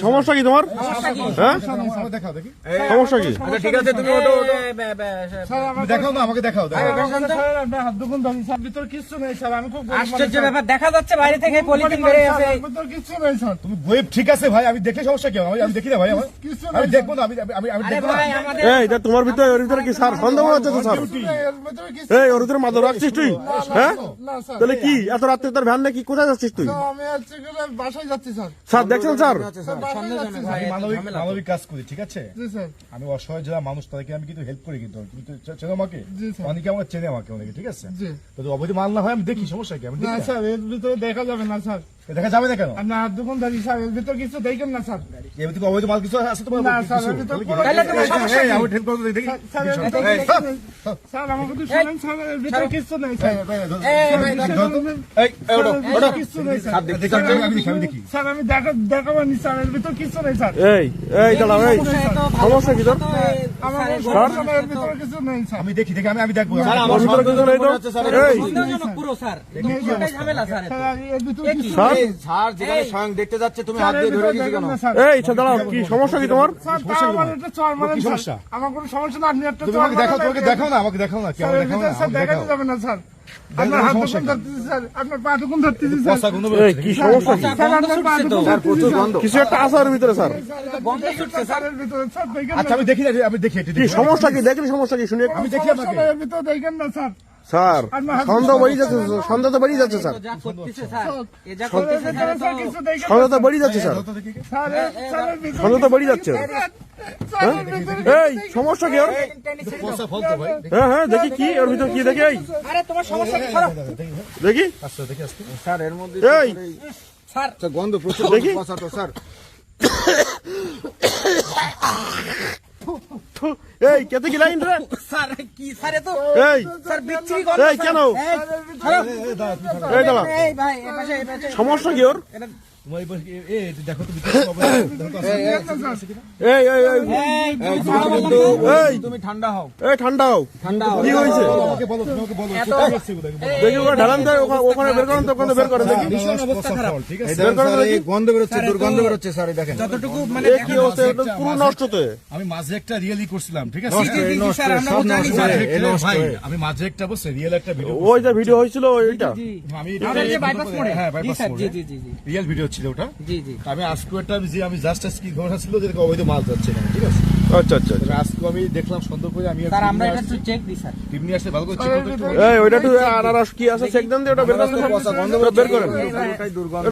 সমস্যা কি তোমার? সমস্যা কি? ঠিক আছে, তুমি দেখাও না, আমাকে দেখাও। আশ্চর্য ব্যাপার, দেখা যাচ্ছে বাইরে থেকে পলিথিন বের হয়ে আছে। তুমি ওয়েব ঠিক আছে ভাই, আমি দেখে সমস্যা কি? আমি দেখি না ভাই, আমি দেখবো না, আমি দেখবো না। এই তোমার ভিতরে ওর ভিতরে কি স্যার সন্দেহ হচ্ছে তো স্যার? এই ওর ভিতরে মাদক রাখছিস তুই? হ্যাঁ, তাহলে কি এত রাত্রে তোর ভ্যান নাকি? কোথায় যাচ্ছিস তুই? বাসায় যাচ্ছি স্যার। স্যার দেখছেন স্যার, মানবিক কাজ করি, ঠিক আছে? আমি অসহায় যারা মানুষ তাদেরকে আমি কিন্তু হেল্প করি, কিন্তু তুমি তো চেনো আমাকে, অনেকে আমাকে চেনে, আমাকে অনেকে, ঠিক আছে? তো অবৈধ মাল না হয় আমি দেখি, সমস্যা কি? আমি না স্যার, এর ভিতরে দেখা যাবে না স্যার। দেখা যাবে না কেন? আপনার দোকানদারি স্যার, এর ভিতরে কিছু দেখেন না স্যার। এর ভিতরে অবৈধ মাল কিছু আছে তোমার? না স্যার, এর ভিতরে আমি হেল্প করতে দেখি স্যার, আমাকে তো শুনেন স্যার, এর ভিতরে কিছু নেই স্যার। কিছু নেই স্যার। আমি দেখি স্যার, আমি দেখাবানি স্যার, এর ভিতরে কিছু নেই স্যার। এই দাঁড়াও, এই সমস্যা কি তোর? আমার এর ভিতরে কিছু নেই স্যার। আমি দেখি আমি দেখবো। ওর ভিতরে কিছু নেই তো? এই পুরো স্যার, ঝামেলা স্যার। এর ভিতরে কিছু স্যার, স্যার যেখানে স্বয়ং দেখতে যাচ্ছে, তুমি হাত দিয়ে ধরে দিয়েছো কেন? এই দাঁড়াও, কি সমস্যা কি তোমার? স্যার, আমার একটা চর মারেন স্যার। আমার কোনো সমস্যা না, আপনি একটা তুমি চর আমাকে দেখাও, তোমাকে দেখাও না, আমাকে দেখাও না, কি আমাকে দেখাও না, স্যার, দেখাতে যাবে না স্যার। আপনার হাত দোকান ধরতেছি স্যার, আপনার পা দোকান ধরতেছি স্যার। এই কি সমস্যা কি? স্যার, আপনার পা দোকান ধরতেছি স্যার। কিছু একটা আছে ওর ভিতরে স্যার। গন্ধ ছুটছে স্যার। এর ভিতরে স্যার দেখেন আচ্ছা, আমি দেখি না, আমি দেখি কি সমস্যা কি? দেখলি সমস্যা কি শুনে? আমি দেখি আপনাকে। এর ভিতরে দেখেন না স্যার। স্যার সন্দেহ বেরিয়ে যাচ্ছে, সন্দেহ তো বেরিয়ে যাচ্ছে স্যার, যা করতেছে স্যার, এ যা করতেছে স্যার, স্যার, কিছু দেখেন সন্দেহ তো বেরিয়ে যাচ্ছে স্যার, স্যার, এর ভিতরে সন্দেহ তো বেরিয়ে যাচ্ছে। স্যার, এর ভিতরে এই সমস্যা কি ওর? হ্যাঁ দেখি কি ওর ভিতরে কি দেখি? এই আরে তোমার সমস্যা কি? সরো। দেখি স্যার এর মধ্যে এই স্যার, গন্ধ প্রচুর, দেখি। তো স্যার। এই কেতে কি লাইন রে? স্যার কি স্যার, এ তো এই স্যার বিচ্ছিরি গন্ধ। এই কেন? এই দাঁড়া, এই ভাই, এই পাশে সমস্যা কি ওর? তোমার এই দেখো তো এই তুমি ঠান্ডা হও, এই ঠান্ডা হও, কি হয়েছে? আমাকে বলো, তুমি আমাকে বলো। দেখি ওখানে ঢালান তো, ওখানে বের করেন তো, ওখানে বের করেন দেখি। অবস্থা খারাপ। ঠিক আছে বের করেন দেখি। গন্ধ বেরোচ্ছে, দুর্গন্ধ বেরোচ্ছে স্যার, এই দেখেন। যতটুকু মানে এই কি অবস্থা? এটা পুরো নষ্ট তো। আমি মাঝে একটা রিয়েলি করছিলাম, ঠিক আছে? স্যার, আমরা তো জানি স্যার। ভাই আমি মাঝে একটা বসে রিয়েল একটা ভিডিও, ওই যে ভিডিও হয়েছিল ওইটা, আমি আমাদের যে বাইপাস মোড়ে। হ্যাঁ জি বাইপাস স্যার, মোড়ে জি রিয়েল ভিডিও ছিল ওটা। জি জি। আমি আজকে একটা আমি জাস্ট কি ঘটনা ছিল, যেটা অবৈধ মাল যাচ্ছে না, ঠিক আছে? আচ্ছা আচ্ছা তবে আজকে আমি দেখলাম সন্দেহ করে, আমি স্যার, আমরা এটা একটু চেক দিই স্যার। টিম নিয়ে আসতে ভালো করে চেক করতে। এই ওইটা একটু আনারস কি আছে চেক দেন দিয়ে ওটা বের করেন, গন্ধ বের করেন। দুর্গন্ধ।